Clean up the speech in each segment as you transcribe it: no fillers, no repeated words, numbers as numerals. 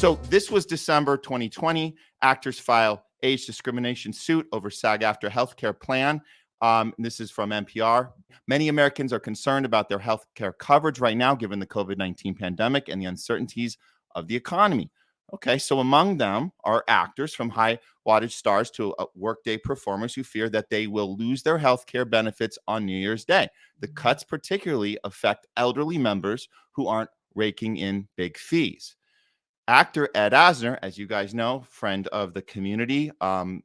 So this was December 2020. Actors file age discrimination suit over SAG-AFTRA healthcare plan. This is from NPR. Many Americans are concerned about their healthcare coverage right now, given the COVID-19 pandemic and the uncertainties of the economy. Okay, so among them are actors from high wattage stars to workday performers who fear that they will lose their healthcare benefits on New Year's Day. The cuts particularly affect elderly members who aren't raking in big fees. Actor Ed Asner, as you guys know, friend of the community, the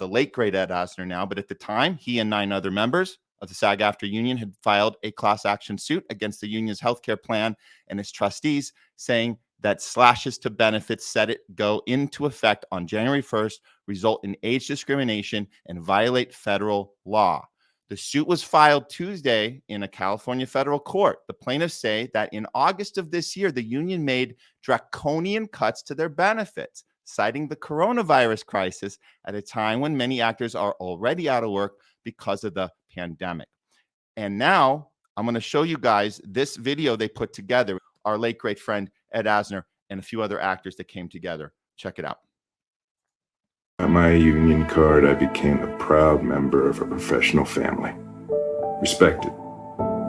late great Ed Asner now, but at the time, he and 9 other members of the SAG-AFTRA union had filed a class action suit against the union's healthcare plan and its trustees, saying that slashes to benefits set it go into effect on January 1st result in age discrimination and violate federal law. The suit was filed Tuesday in a California federal court. The plaintiffs say that in August of this year, the union made draconian cuts to their benefits, citing the coronavirus crisis at a time when many actors are already out of work because of the pandemic. And now I'm going to show you guys this video they put together, our late great friend Ed Asner and a few other actors that came together. Check it out. On my union card, I became a proud member of a professional family. Respected,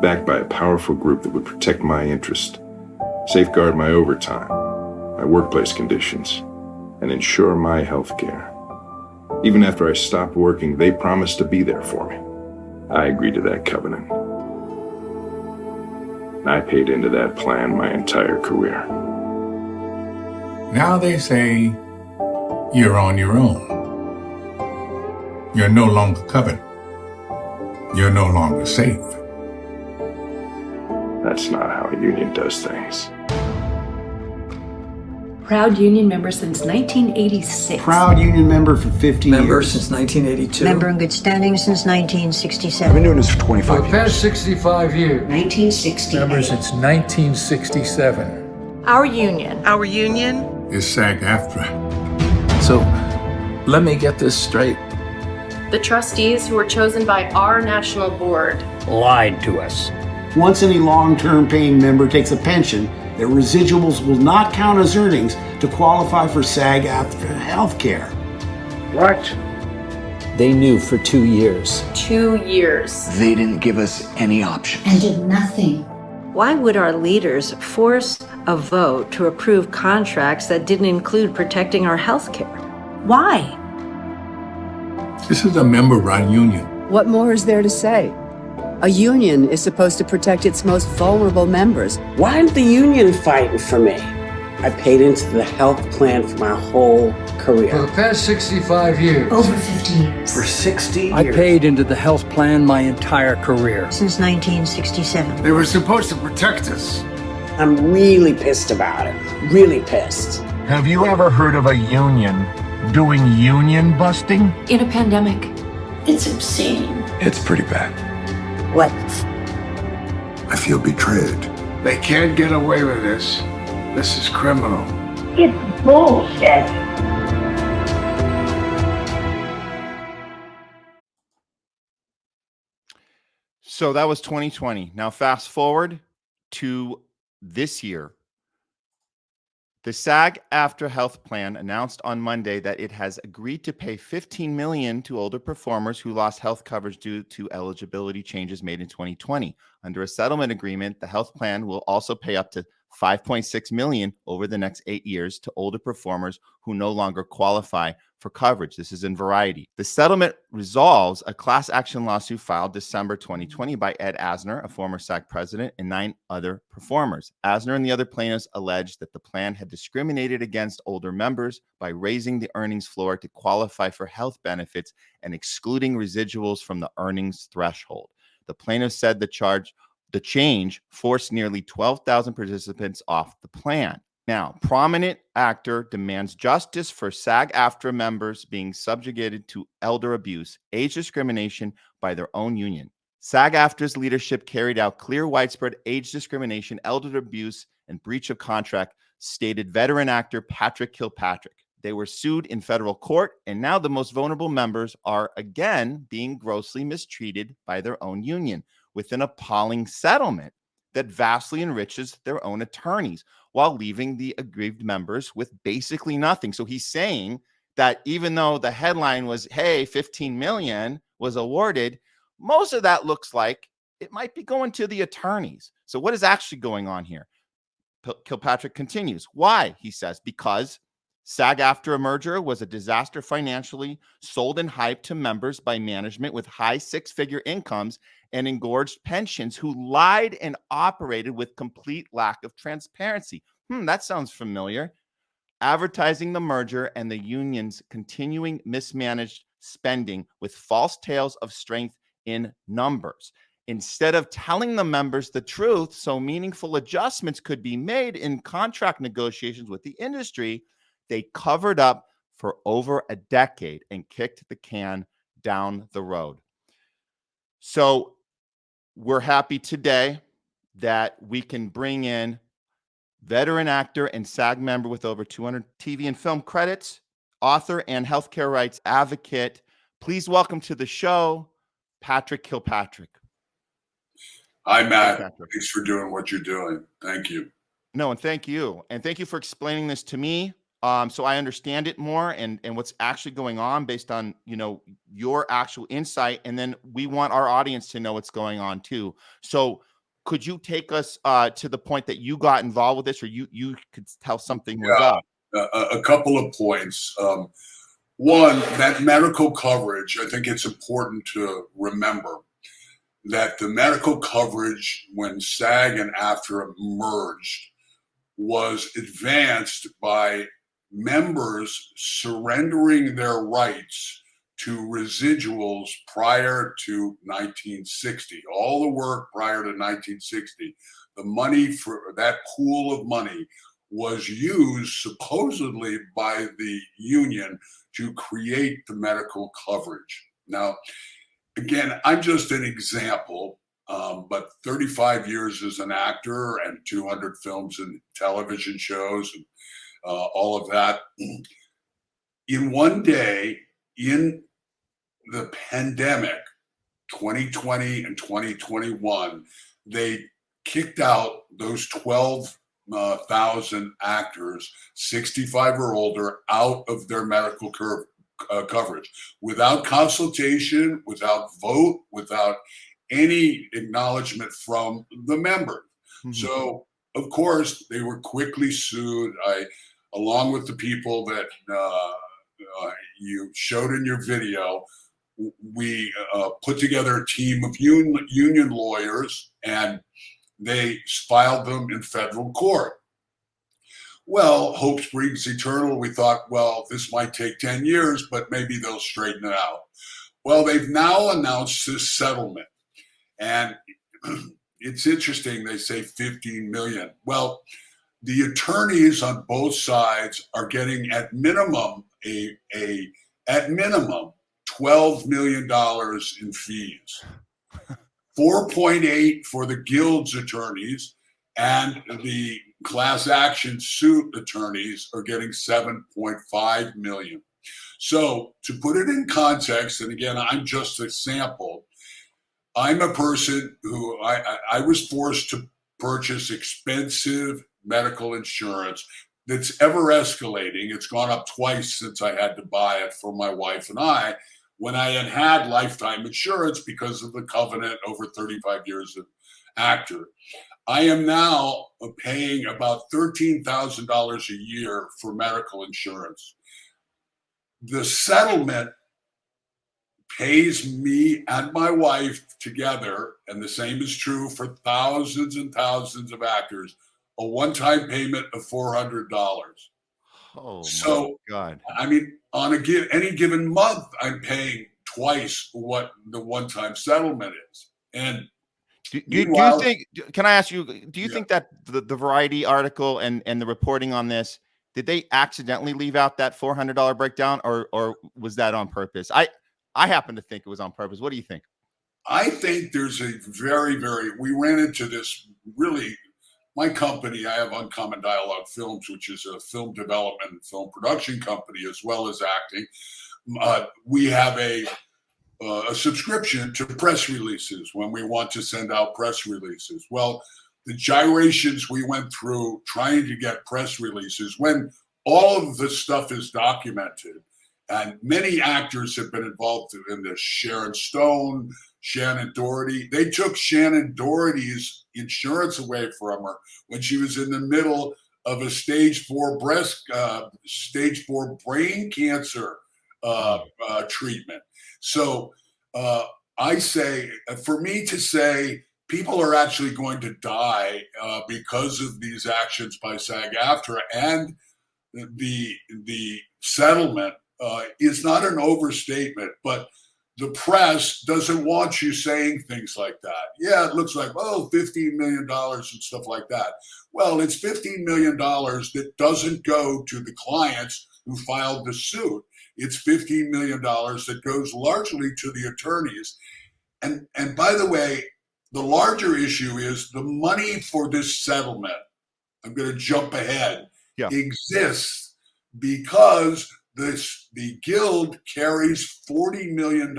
backed by a powerful group that would protect my interest, safeguard my overtime, my workplace conditions, and ensure my health care. Even after I stopped working, they promised to be there for me. I agreed to that covenant. And I paid into that plan my entire career. Now they say you're on your own. You're no longer covered. You're no longer safe. That's not how a union does things. Proud union member since 1986. Proud union member for 50 Member years. since 1982. Member in good standing since 1967. I've been doing this for 25 For the years. past 65 years. 1960. Member since 1967. Our union. Our union Is SAG-AFTRA. So, let me get this straight. The trustees who were chosen by our national board Lied to us. Once any long-term paying member takes a pension, their residuals will not count as earnings to qualify for SAG-AFTRA healthcare. What? They knew for 2 years. 2 years. They didn't give us any options. And did nothing. Why would our leaders force a vote to approve contracts that didn't include protecting our health care? Why? This is a member-run union. What more is there to say? A union is supposed to protect its most vulnerable members. Why isn't the union fighting for me? I paid into the health plan for my whole career. For the past 65 years. Over 50 years. For 60 years. I paid into the health plan my entire career. Since 1967. They were supposed to protect us. I'm really pissed about it. Really pissed. Have you ever heard of a union doing union busting? In a pandemic. It's obscene. It's pretty bad. What? I feel betrayed. They can't get away with this. This is criminal. It's bullshit. So that was 2020. Now fast forward to this year. The SAG-AFTRA health plan announced on Monday that it has agreed to pay $15 million to older performers who lost health coverage due to eligibility changes made in 2020. Under a settlement agreement, the health plan will also pay up to $5.6 million over the next 8 years to older performers who no longer qualify for coverage. This is in Variety. The settlement resolves a class action lawsuit filed December 2020 by Ed Asner, a former SAG president, and 9 other performers. Asner and the other plaintiffs alleged that the plan had discriminated against older members by raising the earnings floor to qualify for health benefits and excluding residuals from the earnings threshold. The plaintiffs said the change forced nearly 12,000 participants off the plan. Now, prominent actor demands justice for SAG-AFTRA members being subjugated to elder abuse, age discrimination by their own union. SAG-AFTRA's leadership carried out clear widespread age discrimination, elder abuse, and breach of contract, stated veteran actor Patrick Kilpatrick. They were sued in federal court, and now the most vulnerable members are again being grossly mistreated by their own union with an appalling settlement that vastly enriches their own attorneys. while leaving the aggrieved members with basically nothing. So he's saying that even though the headline was, hey, 15 million was awarded, most of that looks like it might be going to the attorneys. So what is actually going on here? Kilpatrick continues. Why? He says, because SAG-AFTRA merger was a disaster financially, sold and hyped to members by management with high six-figure incomes and engorged pensions who lied and operated with complete lack of transparency. That sounds familiar. Advertising the merger and the union's continuing mismanaged spending with false tales of strength in numbers. Instead of telling the members the truth so meaningful adjustments could be made in contract negotiations with the industry, they covered up for over a decade and kicked the can down the road. So we're happy today that we can bring in veteran actor and SAG member with over 200 TV and film credits, author and healthcare rights advocate. Please welcome to the show, Patrick Kilpatrick. Hi, Matt. Thanks for doing what you're doing. Thank you. No, and thank you. And thank you for explaining this to me, so I understand it more and what's actually going on based on, your actual insight. And then we want our audience to know what's going on too. So could you take us to the point that you got involved with this, or you could tell something was up? A couple of points. One, that medical coverage, I think it's important to remember that the medical coverage when SAG and AFTRA merged was advanced by members surrendering their rights to residuals prior to 1960. All the work prior to 1960, the money for that pool of money was used supposedly by the union to create the medical coverage. Now, again, I'm just an example, but 35 years as an actor and 200 films and television shows and all of that. In one day, in the pandemic, 2020 and 2021, they kicked out those 12,000 actors, 65 or older, out of their medical coverage without consultation, without vote, without any acknowledgement from the member. Mm-hmm. So, of course, they were quickly sued. Along with the people that you showed in your video, we put together a team of union lawyers, and they filed them in federal court. Well, hope springs eternal. We thought, well, this might take 10 years, but maybe they'll straighten it out. Well, they've now announced this settlement. And it's interesting, they say 15 million. Well, the attorneys on both sides are getting at minimum $12 million in fees. 4.8 for the guild's attorneys, and the class action suit attorneys are getting 7.5 million. So to put it in context, and again, I'm just a sample, I'm a person who I was forced to purchase expensive medical insurance that's ever escalating. It's gone up twice since I had to buy it for my wife and I, when I had lifetime insurance because of the covenant over 35 years of actor. I am now paying about $13,000 a year for medical insurance. The settlement pays me and my wife together, and the same is true for thousands and thousands of actors, a one-time payment of $400. Oh, so, my God. I mean, on any given month, I'm paying twice what the one-time settlement is. And do you think, can I ask you, do you think that the Variety article and the reporting on this, did they accidentally leave out that $400 breakdown, or was that on purpose? I happen to think it was on purpose. What do you think? I think there's a we ran into this really. My company, I have Uncommon Dialogue Films, which is a film development and film production company, as well as acting. We have a subscription to press releases when we want to send out press releases. Well, the gyrations we went through trying to get press releases, when all of this stuff is documented, and many actors have been involved in this. Sharon Stone, Shannon Doherty. They took Shannon Doherty's insurance away from her when she was in the middle of a stage 4 brain cancer treatment. So I say, for me to say people are actually going to die because of these actions by SAG-AFTRA and the settlement is not an overstatement, but the press doesn't want you saying things like that. Yeah, it looks like, oh, $15 million and stuff like that. Well, it's $15 million that doesn't go to the clients who filed the suit. It's $15 million that goes largely to the attorneys. And by the way, the larger issue is the money for this settlement, I'm going to jump ahead, exists because the Guild carries $40 million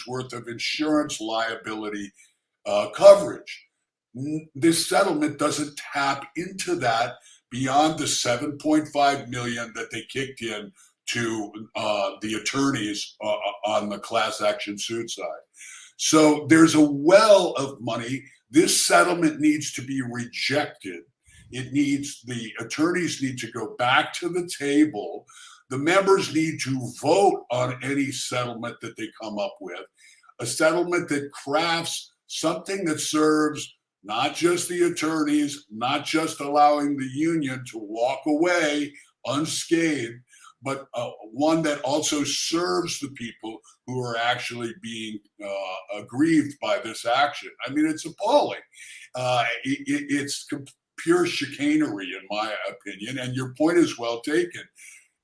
worth of insurance liability coverage. This settlement doesn't tap into that beyond the $7.5 million that they kicked in to the attorneys on the class action suit side. So there's a well of money. This settlement needs to be rejected. The attorneys need to go back to the table. The members need to vote on any settlement that they come up with, a settlement that crafts something that serves not just the attorneys, not just allowing the union to walk away unscathed, but one that also serves the people who are actually being aggrieved by this action. I mean, it's appalling. It's pure chicanery, in my opinion, and your point is well taken.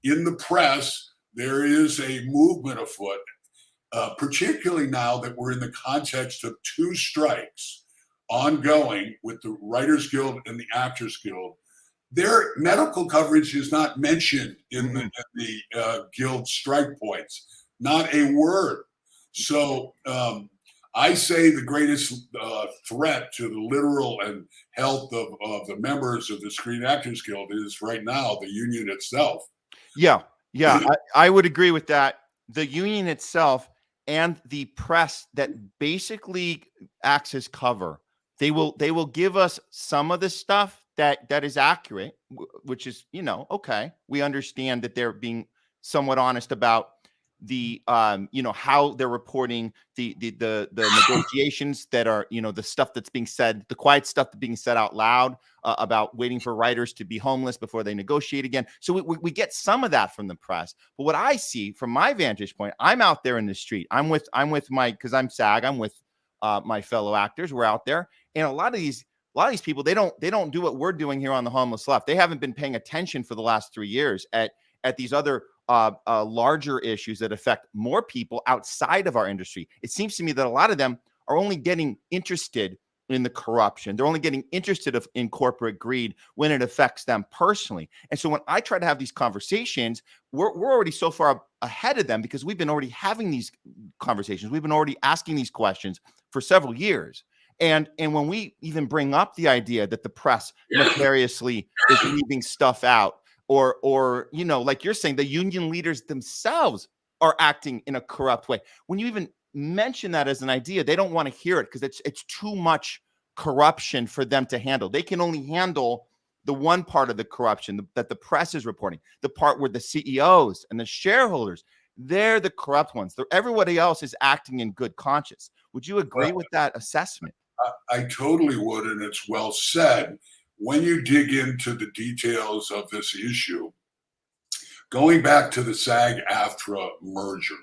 In the press, there is a movement afoot, particularly now that we're in the context of 2 strikes ongoing with the Writers Guild and the Actors Guild. Their medical coverage is not mentioned in the Guild strike points, not a word. So I say the greatest threat to the literal and health of the members of the Screen Actors Guild is right now the union itself. Yeah, I would agree with that. The union itself and the press that basically acts as cover. They will give us some of the stuff that is accurate, which is, okay. We understand that they're being somewhat honest about the how they're reporting the negotiations that are, the stuff that's being said, the quiet stuff that's being said out loud about waiting for writers to be homeless before they negotiate again. So we get some of that from the press. But what I see from my vantage point, I'm out there in the street. I'm with my, because I'm SAG, I'm with my fellow actors. We're out there, and a lot of these people, they don't do what we're doing here on the homeless left. They haven't been paying attention for the last 3 years at these other larger issues that affect more people outside of our industry. It seems to me that a lot of them are only getting interested in the corruption. They're only getting interested in corporate greed when it affects them personally. And so when I try to have these conversations, we're already so far ahead of them because we've been already having these conversations. We've been already asking these questions for several years. And when we even bring up the idea that the press nefariously is leaving stuff out, or like you're saying, the union leaders themselves are acting in a corrupt way. When you even mention that as an idea, they don't want to hear it because it's too much corruption for them to handle. They can only handle the one part of the corruption that the press is reporting, the part where the CEOs and the shareholders, they're the corrupt ones. Everybody else is acting in good conscience. Would you agree with that assessment? I totally would, and it's well said. When you dig into the details of this issue, going back to the SAG-AFTRA merger,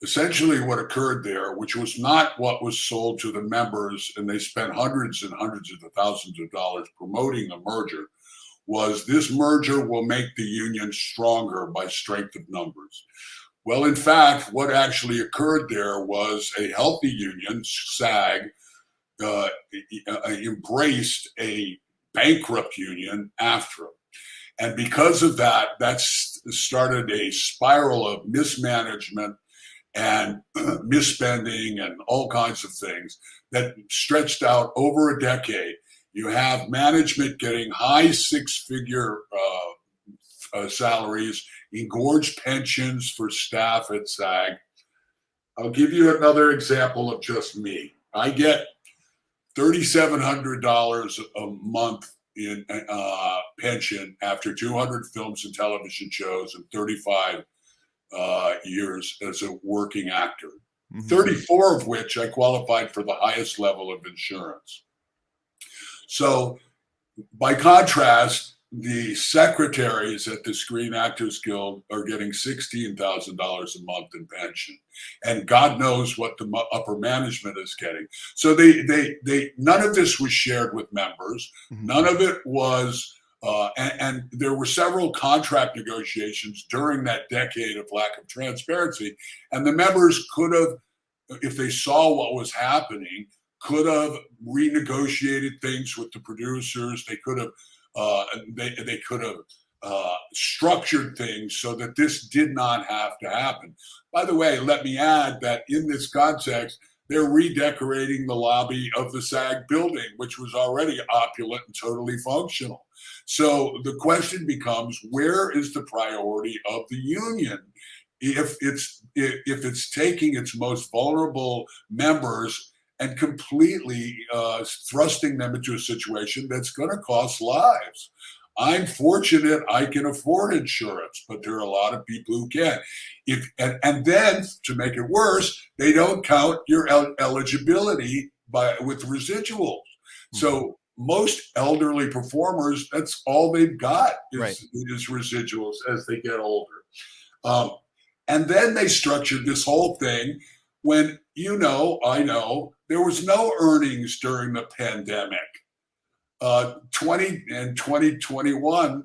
essentially what occurred there, which was not what was sold to the members, and they spent hundreds and hundreds of thousands of dollars promoting the merger, was this merger will make the union stronger by strength of numbers. Well, in fact, what actually occurred there was a healthy union, SAG, embraced a bankrupt union, AFTRA. And because of that, that's started a spiral of mismanagement and misspending and all kinds of things that stretched out over a decade. You have management getting high six-figure salaries, engorged pensions for staff at SAG. I'll give you another example of just me. I get $3,700 a month in pension after 200 films and television shows and 35 years as a working actor, 34 of which I qualified for the highest level of insurance. So by contrast, the secretaries at the Screen Actors Guild are getting $16,000 a month in pension, and God knows what the upper management is getting. So they none of this was shared with members. None of it was, and there were several contract negotiations during that decade of lack of transparency, and the members could have, if they saw what was happening, could have renegotiated things with the producers. They could have. They could have structured things so that this did not have to happen. By the way, let me add that in this context, they're redecorating the lobby of the SAG building, which was already opulent and totally functional. So the question becomes, where is the priority of the union if it's taking its most vulnerable members and completely thrusting them into a situation that's going to cost lives? I'm fortunate I can afford insurance, but there are a lot of people who can't. And then to make it worse, they don't count your eligibility with residuals. So most elderly performers, that's all they've got is residuals as they get older. And then they structured this whole thing when, I know, there was no earnings during the pandemic. 2021,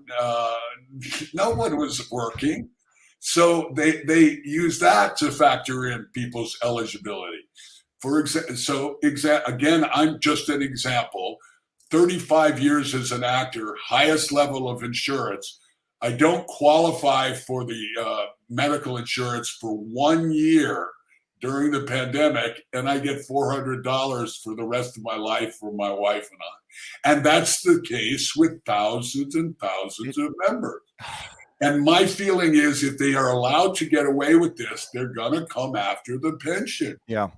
no one was working. So they use that to factor in people's eligibility. Again, I'm just an example. 35 years as an actor, highest level of insurance. I don't qualify for the medical insurance for 1 year during the pandemic, and I get $400 for the rest of my life for my wife and I. And that's the case with thousands and thousands of members. And my feeling is if they are allowed to get away with this, they're going to come after the pension. Yeah,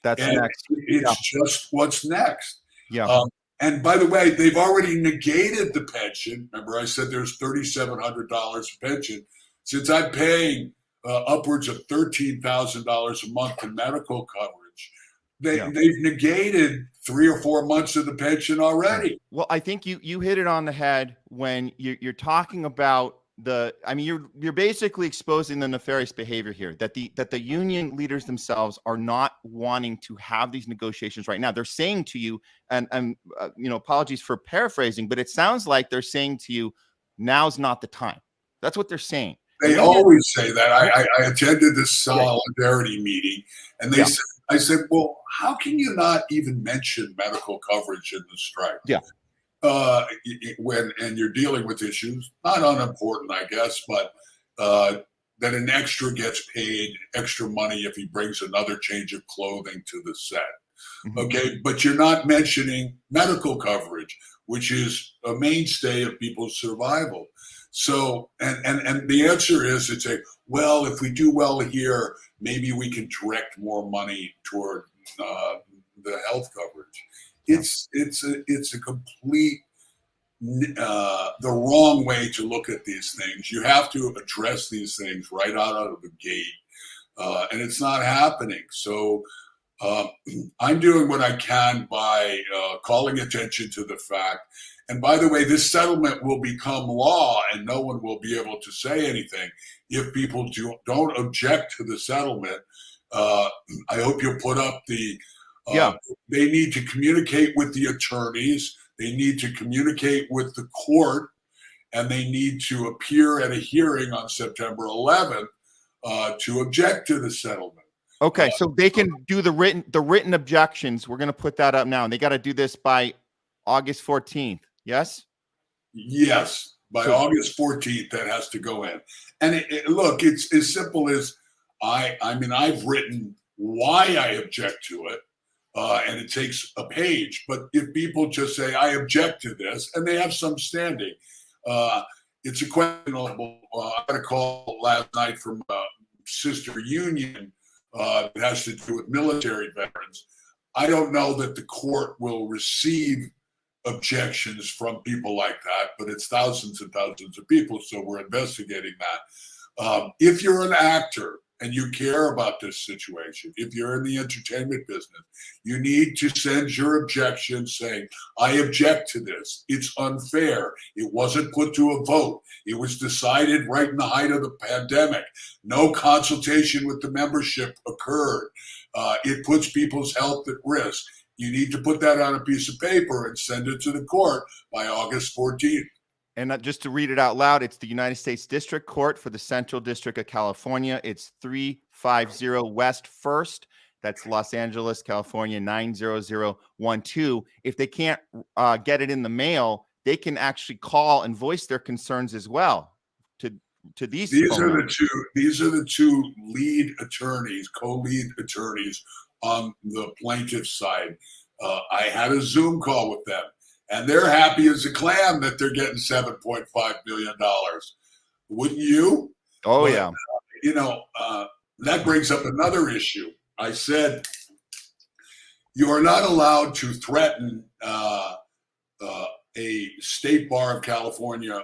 that's and next. It's just what's next. Yeah. And by the way, they've already negated the pension. Remember, I said there's $3,700 pension. Since I'm paying upwards of $13,000 a month in medical coverage, they've negated 3 or 4 months of the pension already. Well, I think you hit it on the head when you're talking about you're basically exposing the nefarious behavior here, that the union leaders themselves are not wanting to have these negotiations right now. They're saying to you, and apologies for paraphrasing, but it sounds like they're saying to you, now's not the time. That's what they're saying. They always say that. I attended this solidarity meeting, and they said, I said, well, how can you not even mention medical coverage in the strike? Yeah. And you're dealing with issues, not unimportant, I guess, but that an extra gets paid extra money if he brings another change of clothing to the set. Okay, but you're not mentioning medical coverage, which is a mainstay of people's survival. So, and the answer is, it's well, if we do well here, maybe we can direct more money toward the health coverage. It's a complete the wrong way to look at these things. You have to address these things right out of the gate, and it's not happening. So I'm doing what I can by calling attention to the fact. And by the way, this settlement will become law, and no one will be able to say anything if people don't object to the settlement. I hope you'll put up the. They need to communicate with the attorneys. They need to communicate with the court, and they need to appear at a hearing on September 11th to object to the settlement. Okay, so they can do the written objections. We're going to put that up now, and they got to do this by August 14th. Yes. Yes, by August 14th, that has to go in. And look, it's as simple as I've written why I object to it. and it takes a page. But if people just say, I object to this, and they have some standing, it's a questionable. I got a call last night from a sister union that has to do with military veterans. I don't know that the court will receive objections from people like that, but it's thousands and thousands of people, so we're investigating that. If you're an actor and you care about this situation, if you're in the entertainment business, you need to send your objection saying, I object to this. It's unfair. It wasn't put to a vote. It was decided right in the height of the pandemic. No consultation with the membership occurred. It puts people's health at risk. You need to put that on a piece of paper and send it to the court by August 14th. And just to read it out loud, it's the United States District Court for the Central District of California. It's 350 West 1st. That's Los Angeles, California, 90012. If they can't get it in the mail, they can actually call and voice their concerns as well to these. These are the two lead attorneys, co-lead attorneys on the plaintiff's side. I had a Zoom call with them. And they're happy as a clam that they're getting $7.5 million. Wouldn't you? Oh, yeah. That brings up another issue. I said, you are not allowed to threaten a State Bar of California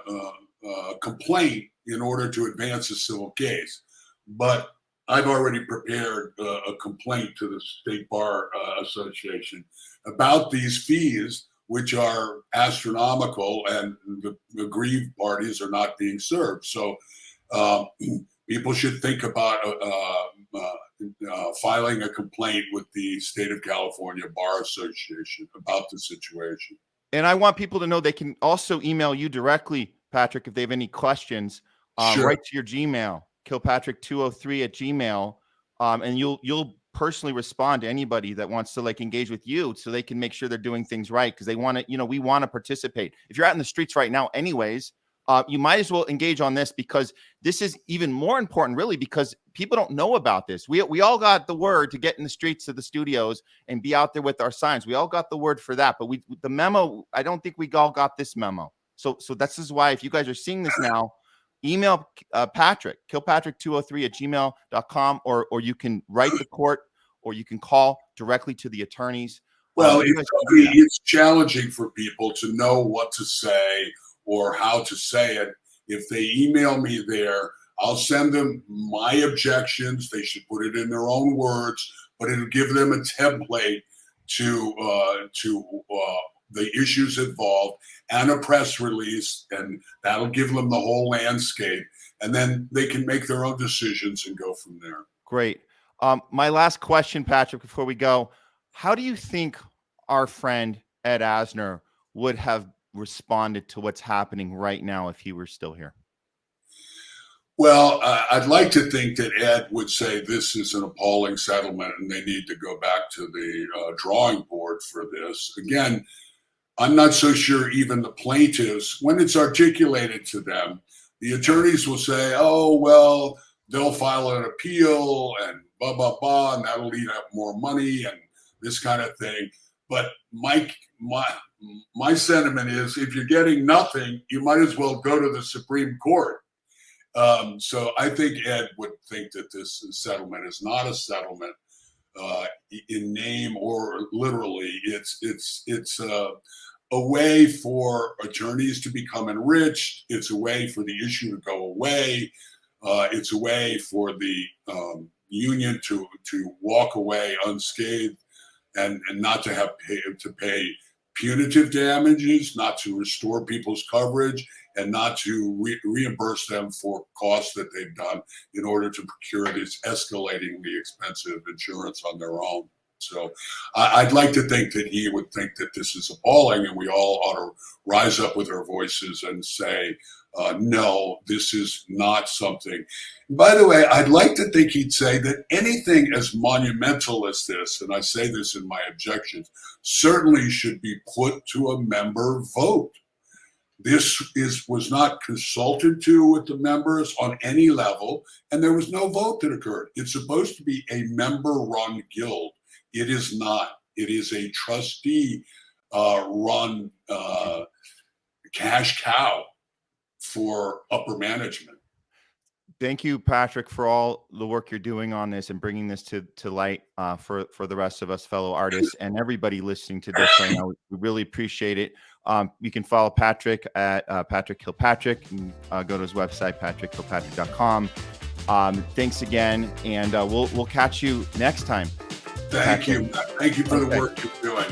complaint in order to advance a civil case. But I've already prepared a complaint to the State Bar Association about these fees, which are astronomical, and the aggrieved parties are not being served. So people should think about filing a complaint with the State of California Bar Association about the situation. And I want people to know they can also email you directly, Patrick, if they have any questions. Sure. Right to your Gmail, Kilpatrick203@gmail, and you'll personally respond to anybody that wants to engage with you, so they can make sure they're doing things right, because they want to, we want to participate. If you're out in the streets right now anyways, you might as well engage on this, because this is even more important, really, because people don't know about this. We all got the word to get in the streets of the studios and be out there with our signs. We all got the word for that, but the memo, I don't think we all got this memo. So this is why, if you guys are seeing this now, email Patrick, Kilpatrick203@gmail.com, or you can write the court, or you can call directly to the attorneys. Well, it's challenging for people to know what to say or how to say it. If they email me there, I'll send them my objections. They should put it in their own words, but it'll give them a template to the issues involved and a press release, and that'll give them the whole landscape. And then they can make their own decisions and go from there. Great. My last question, Patrick, before we go, how do you think our friend Ed Asner would have responded to what's happening right now if he were still here? Well, I'd like to think that Ed would say this is an appalling settlement and they need to go back to the drawing board for this. Again, I'm not so sure even the plaintiffs, when it's articulated to them, the attorneys will say, oh, well, they'll file an appeal and blah, blah, blah, and that'll lead up more money and this kind of thing. But my sentiment is, if you're getting nothing, you might as well go to the Supreme Court. So I think Ed would think that this settlement is not a settlement in name or literally. It's a way for attorneys to become enriched. It's a way for the issue to go away. It's a way for the union to walk away unscathed and not to have to pay punitive damages, not to restore people's coverage, and not to reimburse them for costs that they've done in order to procure this escalatingly expensive insurance on their own. So I'd like to think that he would think that this is appalling, and we all ought to rise up with our voices and say, no, this is not something. By the way, I'd like to think he'd say that anything as monumental as this, and I say this in my objections, certainly should be put to a member vote. This was not consulted to with the members on any level, and there was no vote that occurred. It's supposed to be a member-run guild. It is not. It is a trustee run cash cow for upper management. Thank you, Patrick, for all the work you're doing on this and bringing this to light for the rest of us fellow artists and everybody listening to this right now. We really appreciate it. You can follow Patrick at Patrick Kilpatrick and go to his website, patrickkilpatrick.com. Thanks again, and we'll catch you next time. Thank you. Thank you for the work you're doing.